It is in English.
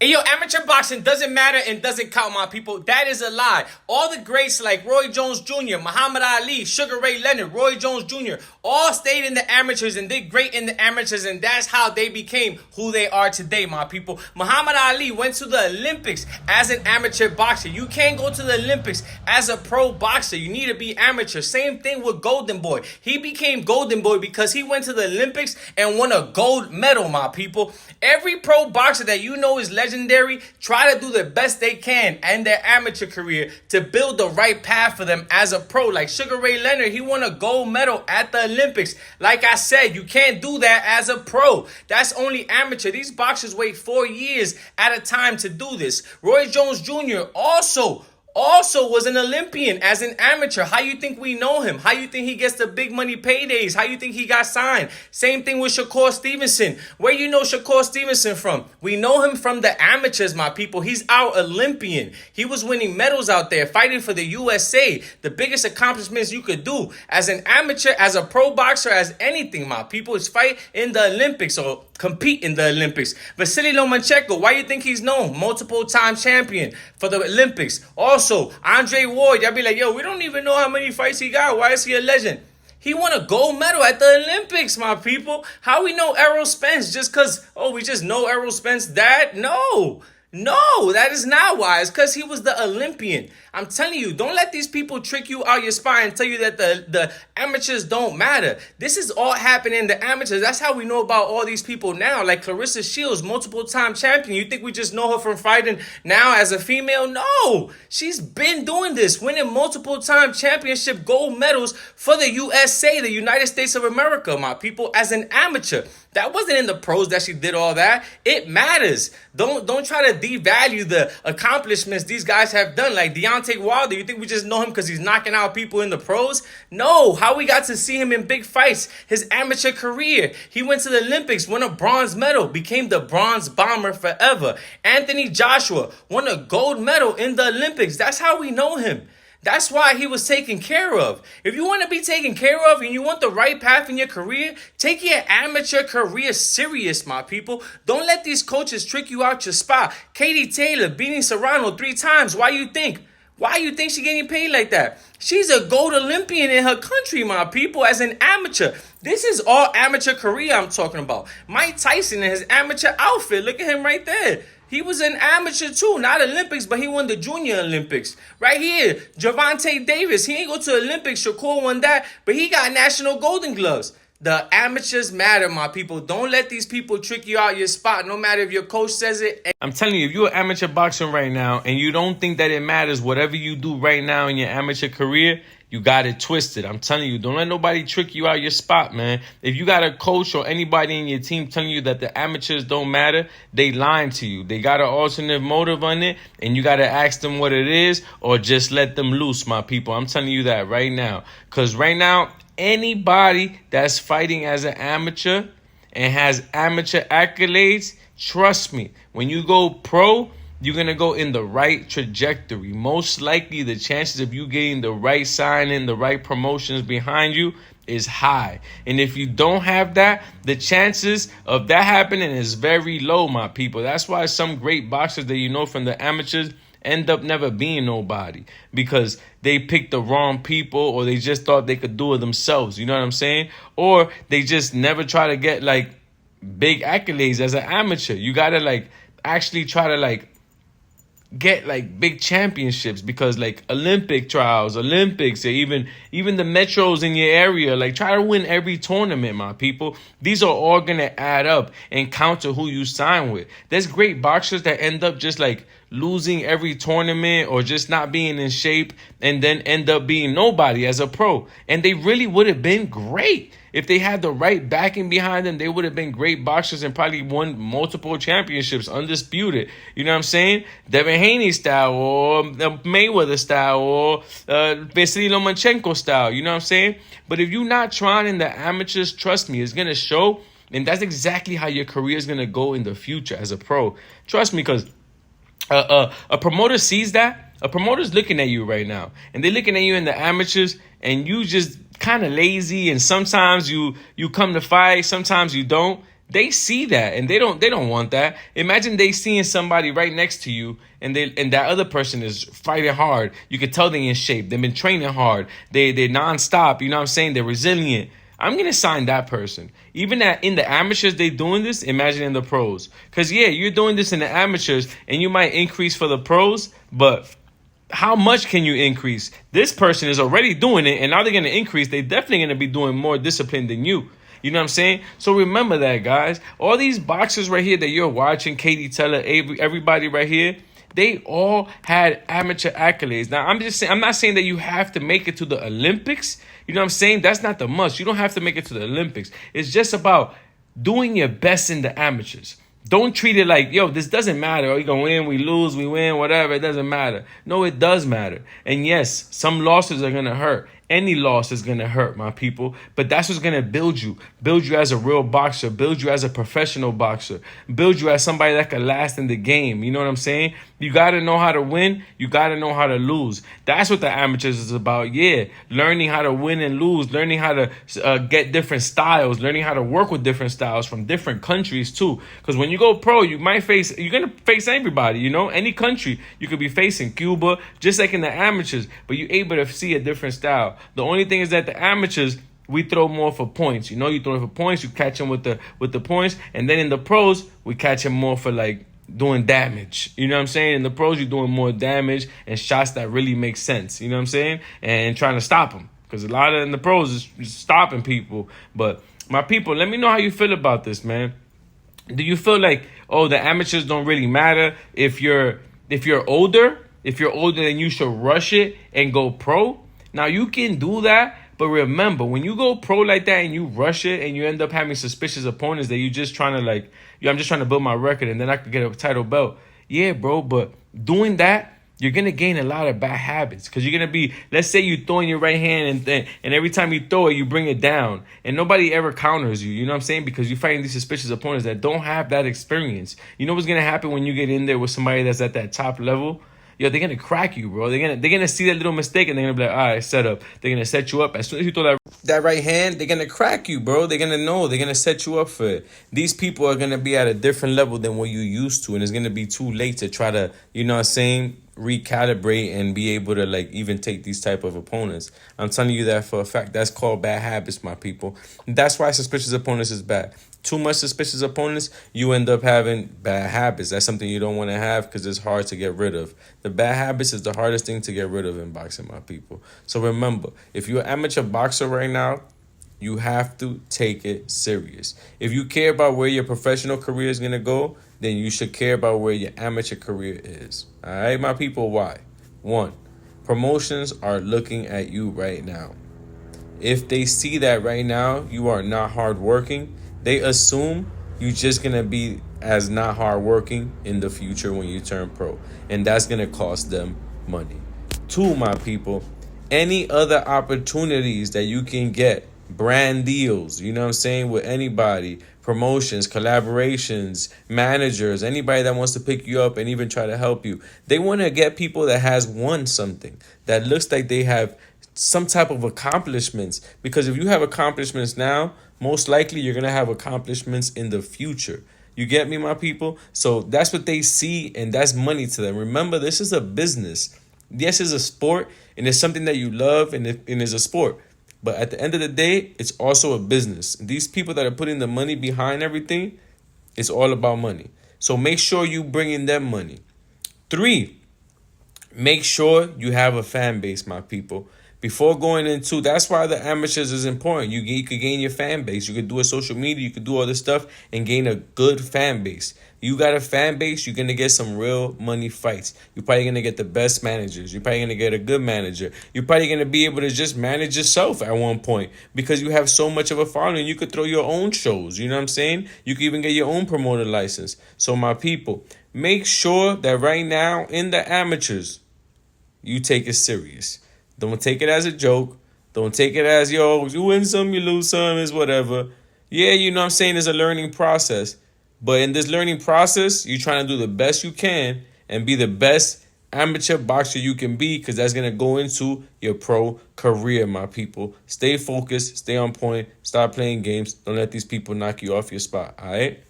Hey, yo, amateur boxing doesn't matter and doesn't count, my people. That is a lie. All the greats like Roy Jones Jr., Muhammad Ali, Sugar Ray Leonard, Roy Jones Jr., all stayed in the amateurs and did great in the amateurs, and that's how they became who they are today, my people. Muhammad Ali went to the Olympics as an amateur boxer. You can't go to the Olympics as a pro boxer. You need to be amateur. Same thing with Golden Boy. He became Golden Boy because he went to the Olympics and won a gold medal, my people. Every pro boxer that you know is legendary, try to do the best they can in their amateur career to build the right path for them as a pro. Like Sugar Ray Leonard, he won a gold medal at the Olympics. Like I said, you can't do that as a pro. That's only amateur. These boxers wait 4 years at a time to do this. Roy Jones Jr. also was an Olympian as an amateur. How you think we know him? How you think he gets the big money paydays? How you think he got signed? Same thing with Shakur Stevenson. Where you know Shakur Stevenson from? We know him from the amateurs, my people. He's our Olympian. He was winning medals out there, fighting for the USA. The biggest accomplishments you could do as an amateur, as a pro boxer, as anything, my people, is fight in the Olympics or compete in the Olympics. Vasily Lomachenko, why you think he's known? Multiple time champion for the Olympics. Also, Andre Ward, y'all be like, yo, we don't even know how many fights he got. Why is he a legend? He won a gold medal at the Olympics, my people. How we know Errol Spence just because, we just know Errol Spence dad? No, that is not why. It's because he was the Olympian. I'm telling you, don't let these people trick you out your spine and tell you that the amateurs don't matter. This is all happening in the amateurs. That's how we know about all these people now. Like Clarissa Shields, multiple time champion. You think we just know her from fighting now as a female? No, she's been doing this, winning multiple time championship gold medals for the USA, the United States of America, my people, as an amateur. That wasn't in the pros that she did all that. It matters. Don't try to devalue the accomplishments these guys have done. Like Deontay Wilder, you think we just know him because he's knocking out people in the pros? No, how we got to see him in big fights, his amateur career. He went to the Olympics, won a bronze medal, became the bronze bomber forever. Anthony Joshua won a gold medal in the Olympics. That's how we know him. That's why he was taken care of. If you want to be taken care of and you want the right path in your career, take your amateur career serious, my people. Don't let these coaches trick you out your spot. Katie Taylor beating Serrano 3 times. Why you think? Why you think she getting paid like that? She's a gold Olympian in her country, my people, as an amateur. This is all amateur career I'm talking about. Mike Tyson in his amateur outfit. Look at him right there. He was an amateur too, not Olympics, but he won the Junior Olympics. Right here, Gervonta Davis, he ain't go to Olympics. Shakur won that, but he got national golden gloves. The amateurs matter, my people. Don't let these people trick you out your spot, no matter if your coach says it. I'm telling you, if you're an amateur boxer right now and you don't think that it matters, whatever you do right now in your amateur career, you got it twisted. I'm telling you, don't let nobody trick you out your spot, man. If you got a coach or anybody in your team telling you that the amateurs don't matter, they lying to you. They got an alternate motive on it, and you got to ask them what it is or just let them loose, my people. I'm telling you that right now. Because right now, anybody that's fighting as an amateur and has amateur accolades, trust me, when you go pro, you're going to go in the right trajectory. Most likely, the chances of you getting the right signing, the right promotions behind you is high. And if you don't have that, the chances of that happening is very low, my people. That's why some great boxers that you know from the amateurs end up never being nobody because they picked the wrong people or they just thought they could do it themselves. You know what I'm saying? Or they just never try to get like big accolades as an amateur. You got to actually try to get big championships because Olympic trials, Olympics, or even the metros in your area, try to win every tournament, my people. These are all going to add up and count to who you sign with. There's great boxers that end up just losing every tournament or just not being in shape and then end up being nobody as a pro. And they really would have been great. If they had the right backing behind them, they would have been great boxers and probably won multiple championships, undisputed. You know what I'm saying? Devin Haney style or Mayweather style or Vasily Lomachenko style. You know what I'm saying? But if you're not trying in the amateurs, trust me, it's going to show. And that's exactly how your career is going to go in the future as a pro. Trust me, because a promoter sees that. A promoter's looking at you right now. And they're looking at you in the amateurs and you just kind of lazy, and sometimes you come to fight, sometimes you don't. They see that and they don't want that. Imagine they seeing somebody right next to you and that other person is fighting hard. You can tell they in shape. They've been training hard. They're nonstop. You know what I'm saying? They're resilient. I'm gonna sign that person. Even that in the amateurs they doing this, imagine in the pros. Cause yeah, you're doing this in the amateurs and you might increase for the pros, but how much can you increase? This person is already doing it, and now they're going to increase. They're definitely going to be doing more discipline than you. You know what I'm saying? So remember that, guys. All these boxers right here that you're watching, Katie Taylor, everybody right here, they all had amateur accolades. Now, I'm not saying that you have to make it to the Olympics. You know what I'm saying? That's not the must. You don't have to make it to the Olympics. It's just about doing your best in the amateurs. Don't treat it like, yo, this doesn't matter. We're going to win, we lose, we win, whatever. It doesn't matter. No, it does matter. And yes, some losses are going to hurt. Any loss is going to hurt, my people. But that's what's going to build you. Build you as a real boxer. Build you as a professional boxer. Build you as somebody that can last in the game. You know what I'm saying? You got to know how to win. You got to know how to lose. That's what the amateurs is about. Yeah, learning how to win and lose. Learning how to get different styles. Learning how to work with different styles from different countries too. Because when you go pro, you're going to face everybody, you know? Any country you could be facing. Cuba, just like in the amateurs. But you're able to see a different style. The only thing is that the amateurs, we throw more for points. You know, you throw it for points, you catch them with the points. And then in the pros, we catch them more for like doing damage. You know what I'm saying? In the pros, you're doing more damage and shots that really make sense. You know what I'm saying? And trying to stop them. Because a lot of in the pros is stopping people. But my people, let me know how you feel about this, man. Do you feel like, oh, the amateurs don't really matter if you're older? If you're older, then you should rush it and go pro? Now, you can do that, but remember, when you go pro like that and you rush it and you end up having suspicious opponents that you just trying to like, I'm just trying to build my record and then I could get a title belt. Yeah, bro, but doing that, you're going to gain a lot of bad habits because you're going to be, let's say you throw in your right hand and every time you throw it, you bring it down and nobody ever counters you. You know what I'm saying? Because you're fighting these suspicious opponents that don't have that experience. You know what's going to happen when you get in there with somebody that's at that top level? Yo, they're gonna crack you, bro. They're gonna see that little mistake and they're gonna be like, all right, set up. They're gonna set you up. As soon as you throw that right hand, they're gonna crack you, bro. They're gonna know. They're gonna set you up for it. These people are gonna be at a different level than what you used to, and it's gonna be too late to try to, you know what I'm saying, recalibrate and be able to like even take these type of opponents. I'm telling you that for a fact. That's called bad habits, my people. That's why suspicious opponents is bad. Too much suspicious opponents, you end up having bad habits. That's something you don't want to have because it's hard to get rid of. The bad habits is the hardest thing to get rid of in boxing, my people. So remember, if you're an amateur boxer right now, you have to take it serious. If you care about where your professional career is going to go, then you should care about where your amateur career is. All right, my people, why? 1, promotions are looking at you right now. If they see that right now you are not hardworking, they assume you're just going to be as not hardworking in the future when you turn pro. And that's going to cost them money. 2, my people, any other opportunities that you can get, brand deals, you know what I'm saying, with anybody, promotions, collaborations, managers, anybody that wants to pick you up and even try to help you. They want to get people that has won something, that looks like they have some type of accomplishments. Because if you have accomplishments now, most likely you're going to have accomplishments in the future. You get me, my people? So that's what they see, and that's money to them. Remember, this is a business. Yes, it's a sport, and it's something that you love, and it's a sport. But at the end of the day, it's also a business. These people that are putting the money behind everything, it's all about money. So make sure you bring in them money. 3, make sure you have a fan base, my people. Before going into, that's why the amateurs is important. You could gain your fan base. You could do a social media. You could do all this stuff and gain a good fan base. You got a fan base, you're going to get some real money fights. You're probably going to get the best managers. You're probably going to get a good manager. You're probably going to be able to just manage yourself at one point because you have so much of a following. You could throw your own shows. You know what I'm saying? You could even get your own promoter license. So my people, make sure that right now in the amateurs, you take it serious. Don't take it as a joke. Don't take it as, yo, you win some, you lose some, it's whatever. Yeah, you know what I'm saying? It's a learning process. But in this learning process, you're trying to do the best you can and be the best amateur boxer you can be, because that's going to go into your pro career, my people. Stay focused, stay on point, stop playing games. Don't let these people knock you off your spot, all right?